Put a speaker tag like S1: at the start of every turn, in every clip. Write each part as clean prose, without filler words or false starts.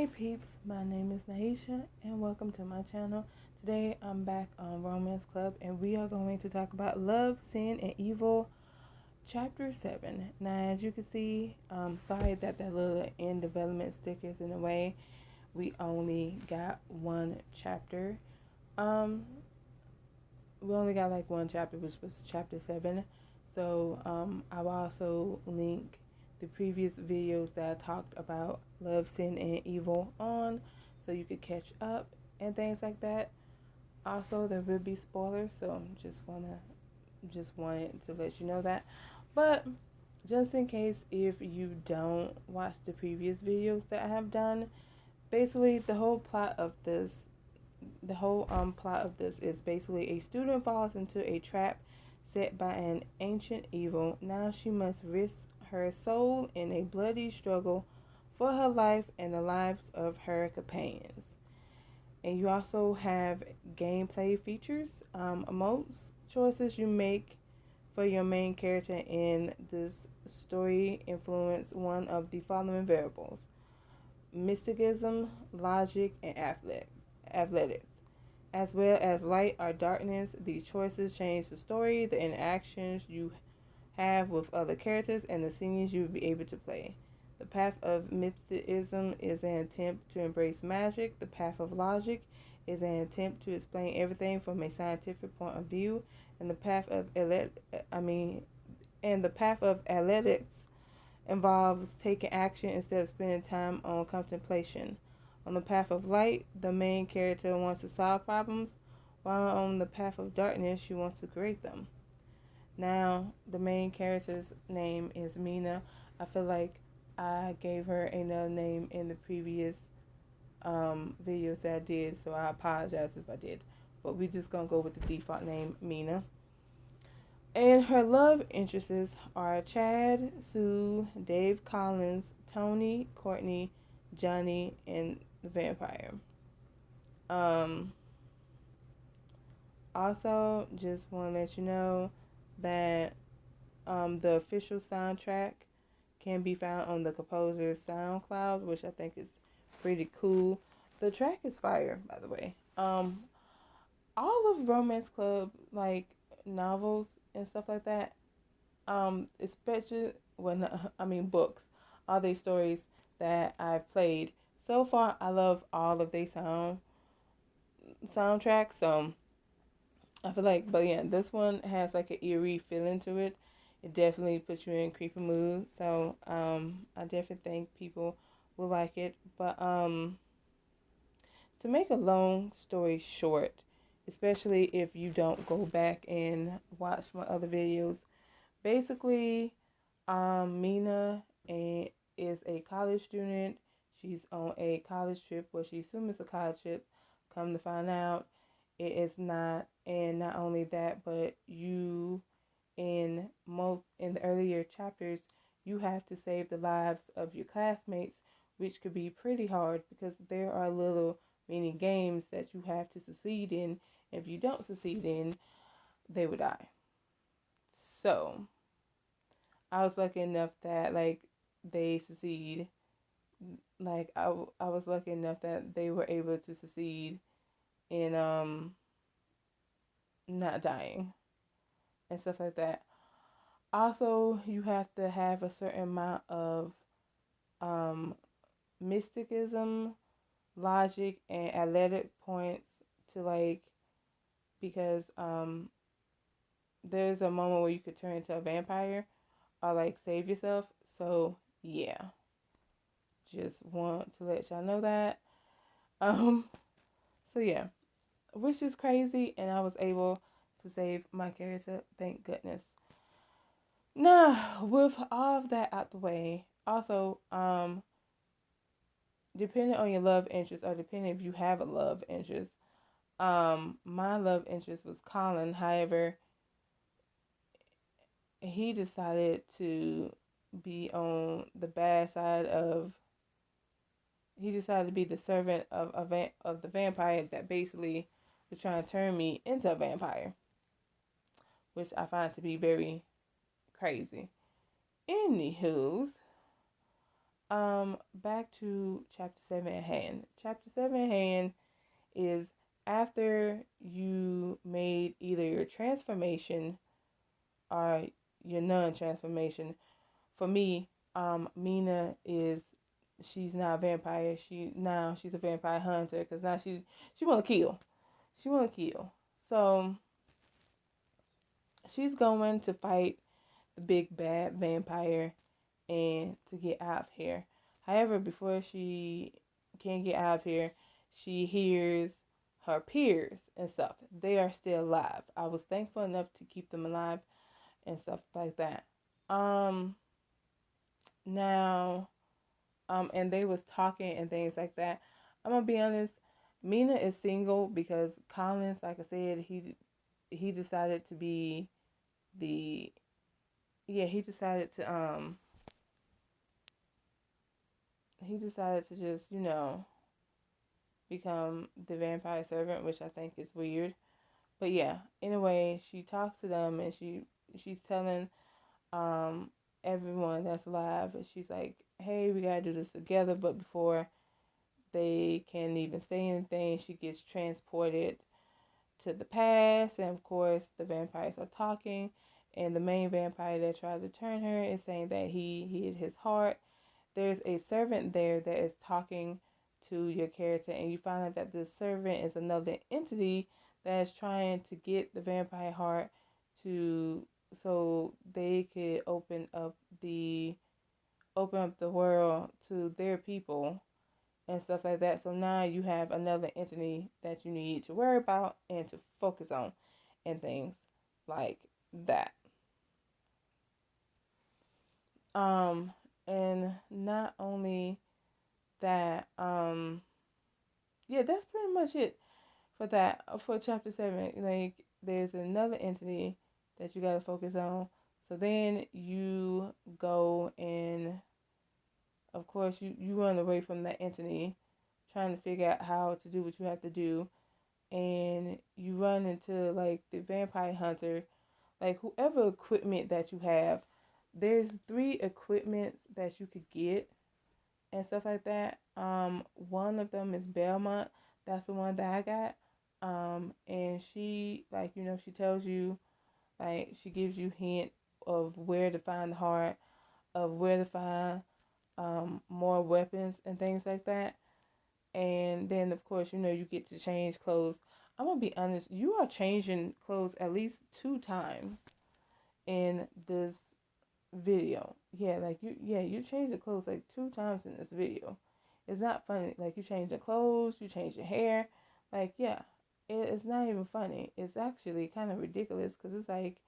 S1: Hey peeps, my name is Naisha and welcome to my channel. Today I'm back on Romance Club and we are going to talk about Love, Sin, and Evil, Chapter 7. Now as you can see, sorry that little in development sticker is in the way. We only got one chapter. Um, we only got like one chapter, which was Chapter 7. So I will also link the previous videos that I talked about Love, Sin, and Evil on, so you could catch up and things like that. Also, there will be spoilers, so just wanted to let you know that. But just in case if you don't watch the previous videos that I have done, basically the whole plot of this is basically a student falls into a trap set by an ancient evil. Now she must risk her soul in a bloody struggle for her life and the lives of her companions. And you also have gameplay features. Most choices you make for your main character in this story influence one of the following variables: mysticism, logic, and athletics. As well as light or darkness, these choices change the story, the interactions you have with other characters, and the scenes you will be able to play. The path of mysticism is an attempt to embrace magic. The path of logic is an attempt to explain everything from a scientific point of view, and the path of athletics involves taking action instead of spending time on contemplation. On the path of light, the main character wants to solve problems, while on the path of darkness, she wants to create them. Now, the main character's name is Mina. I feel like I gave her another name in the previous videos that I did, so I apologize if I did. But we're just going to go with the default name, Mina. And her love interests are Chad, Sue, Dave Collins, Tony, Courtney, Johnny, and the vampire. Um, Also, just want to let you know that the official soundtrack can be found on the composer's SoundCloud, which I think is pretty cool. The track is fire, by the way. All of Romance Club, like novels and stuff like that, especially when books, all these stories that I've played so far, I love all of their soundtracks. So I feel like, but yeah, this one has like an eerie feeling to it. It definitely puts you in creepy mood. So I definitely think people will like it. But to make a long story short, especially if you don't go back and watch my other videos, basically, Mina is a college student. She's on a college trip. Well, she assumes it's a college trip. Come to find out, it is not. And not only that, but in the earlier chapters, you have to save the lives of your classmates, which could be pretty hard because there are little mini games that you have to succeed in. If you don't succeed in, they would die. So I was lucky enough that like they succeed. I was lucky enough that they were able to succeed in not dying and stuff like that. Also, you have to have a certain amount of um mysticism, logic, and athletic points to like because there's a moment where you could turn into a vampire or like save yourself. So yeah, just want to let y'all know that. Um, so yeah, which is crazy, and I was able to save my character. Thank goodness. Now, with all of that out the way, also, depending on your love interest, or depending if you have a love interest, my love interest was Colin. However, he decided to be on the bad side of. He decided to be the servant of the vampire that basically was trying to turn me into a vampire, which I find to be very crazy. Anywho's, Back to chapter 7 at hand. Chapter 7 at hand is after you made either your transformation or your non-transformation. For me, Mina is she's not a vampire. She's a vampire hunter because now she want to kill. She want to kill. So she's going to fight the big bad vampire and to get out of here. However, before she can get out of here, she hears her peers and stuff. They are still alive. I was thankful enough to keep them alive and stuff like that. Now, and they was talking and things like that. I'm gonna be honest. Mina is single because Collins, like I said, he decided to be the he decided to he decided to just become the vampire servant, which I think is weird. But yeah, anyway, she talks to them and she's telling um everyone that's alive. She's like, hey, we gotta do this together. But before they can even say anything, she gets transported to the past. And of course, the vampires are talking. And the main vampire that tried to turn her is saying that he hid his heart. There's a servant there that is talking to your character, and you find out that this servant is another entity that is trying to get the vampire heart to so they could open up the world to their people and stuff like that. So now you have another entity that you need to worry about and to focus on and things like that. And not only that, yeah, that's pretty much it for that for chapter 7. Like there's another entity that you got to focus on. So then you go and of course you run away from that entity trying to figure out how to do what you have to do, and you run into like the vampire hunter, like whoever equipment that you have. There's 3 equipments that you could get and stuff like that. One of them is Belmont. That's the one that I got. And she like she tells you, like she gives you hint of where to find the heart, of where to find more weapons and things like that. And then of course you get to change clothes. I'm gonna be honest, you are changing clothes at least 2 times in this video. Yeah, like you change the clothes like 2 times in this video. It's not funny. Like you change the clothes, you change your hair. Like yeah, it's not even funny. It's actually kind of ridiculous because it's like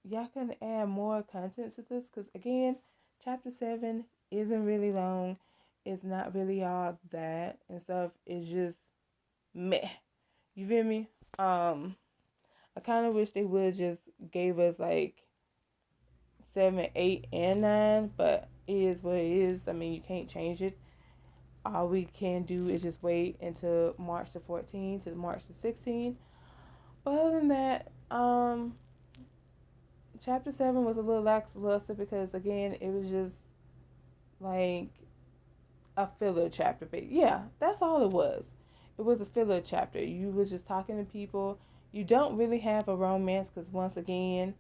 S1: y'all can add more content to this because again, chapter 7 isn't really long. It's not really all that and stuff. It's just meh. You feel me? I kind of wish they would just gave us like 7, 8, and 9, but it is what it is. I mean, you can't change it. All we can do is just wait until March the 14th to March the 16th. But other than that, chapter 7 was a little lackluster because again, it was just like a filler chapter. But yeah, that's all it was. It was a filler chapter. You was just talking to people. You don't really have a romance because once again,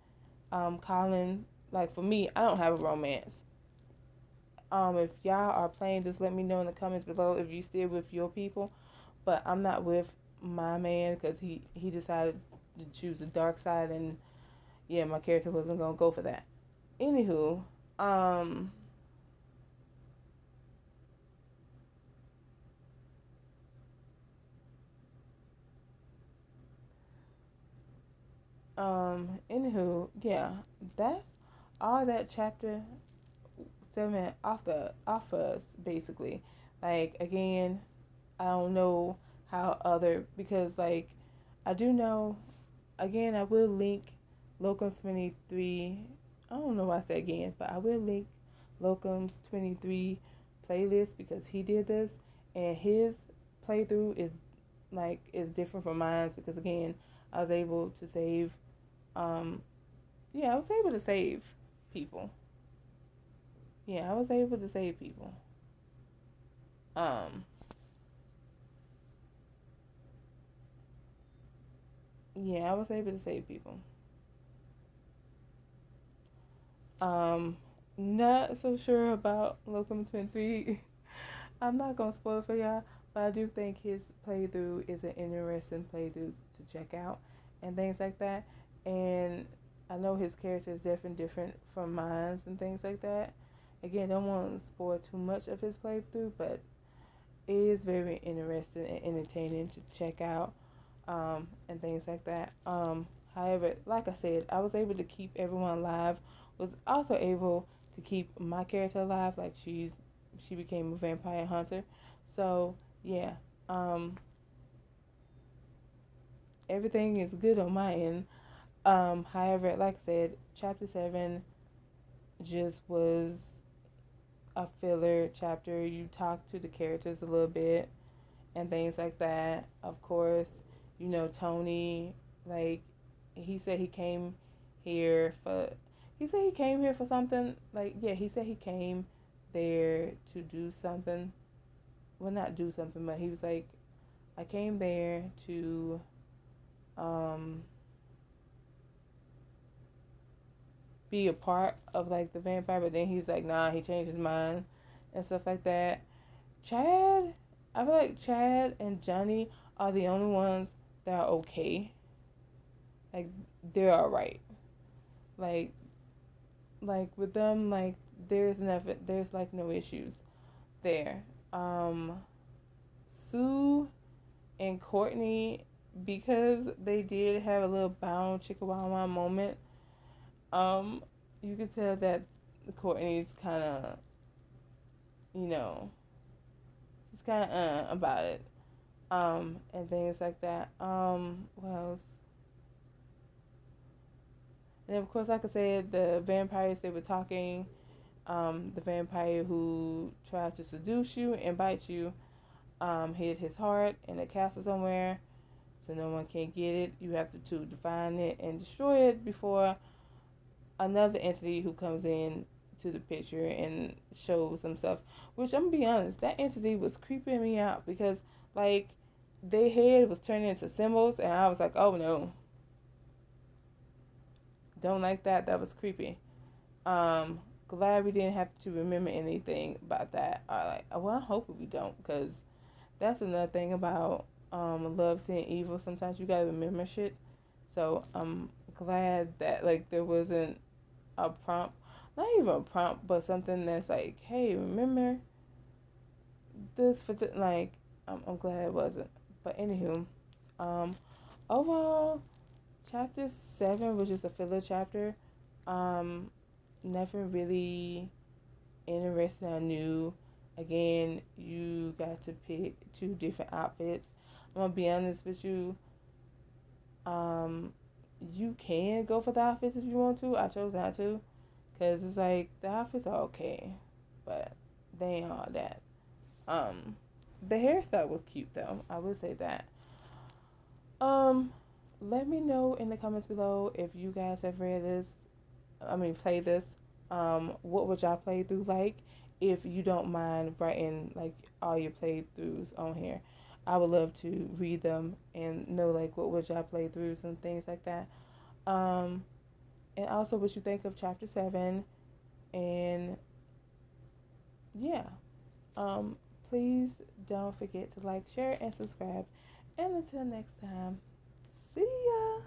S1: Colin, like for me, I don't have a romance. If y'all are playing, just let me know in the comments below if you still with your people. But I'm not with my man because he decided to choose the dark side, and yeah, my character wasn't gonna go for that. Anywho, um, yeah, that's all that chapter 7 off us basically. Like again, I don't know how other because like I do know again I will link Locums 23. I don't know why I say again, but I will link Locums 23 playlist because he did this and his playthrough is different from mine because again I was able to save I was able to save people. yeah, I was able to save people. Um, yeah, I was able to save people. Um, Not so sure about Locum Twin 3. I'm not gonna spoil it for y'all, but I do think his playthrough is an interesting playthrough to check out and things like that. And I know his character is definitely different from mine and things like that. Again, don't want to spoil too much of his playthrough, but it is very interesting and entertaining to check out, and things like that. However, like I said, I was able to keep everyone alive. Was also able to keep my character alive. Like she became a vampire hunter. So yeah, um, everything is good on my end. However, like I said, chapter 7 just was a filler chapter. You talk to the characters a little bit and things like that. Of course, Tony, like he said here for he said he came here for something. Like, yeah, he said he came there to do something. Well, not do something, but he was like, I came there to um be a part of like the vampire, but then he's like, nah, he changed his mind and stuff like that. Chad, I feel like Chad and Johnny are the only ones that are okay. Like, they're all right. Like with them, like there's like no issues there. Sue and Courtney, because they did have a little bound chicka wow wow moment. Um, you could tell that Courtney's kind of, you know, she's kind of about it. And things like that. What else? And of course, like I said, the vampires they were talking. The vampire who tried to seduce you and bite you hid his heart in a castle somewhere, so no one can get it. You have to define it and destroy it before another entity who comes in to the picture and shows himself. Which, I'm gonna be honest, that entity was creeping me out because like their head was turning into symbols, and I was like, oh no, don't like that. That was creepy. Um, Glad we didn't have to remember anything about that. Or like, well, I hope we don't, because that's another thing about love, seeing evil. Sometimes you gotta remember shit. So I'm glad that like there wasn't a prompt, not even a prompt, but something that's like, hey, remember this for the like. I'm glad it wasn't. But anywho, um, overall, chapter 7 was just a filler chapter. Um, Nothing really interesting or new. Again, you got to pick two different outfits. I'm gonna be honest with you. Um, you can go for the outfits if you want to. I chose not to, cause it's like the outfits are okay, but they ain't all that. Um, the hairstyle was cute though. I will say that. Um, Let me know in the comments below if you guys have read this. I mean, play this. What would y'all play through like? If you don't mind writing like all your playthroughs on here, I would love to read them and know like what would y'all playthroughs and things like that. Um, and also what you think of chapter 7, and yeah. Um, Please don't forget to like, share, and subscribe. And until next time, see ya.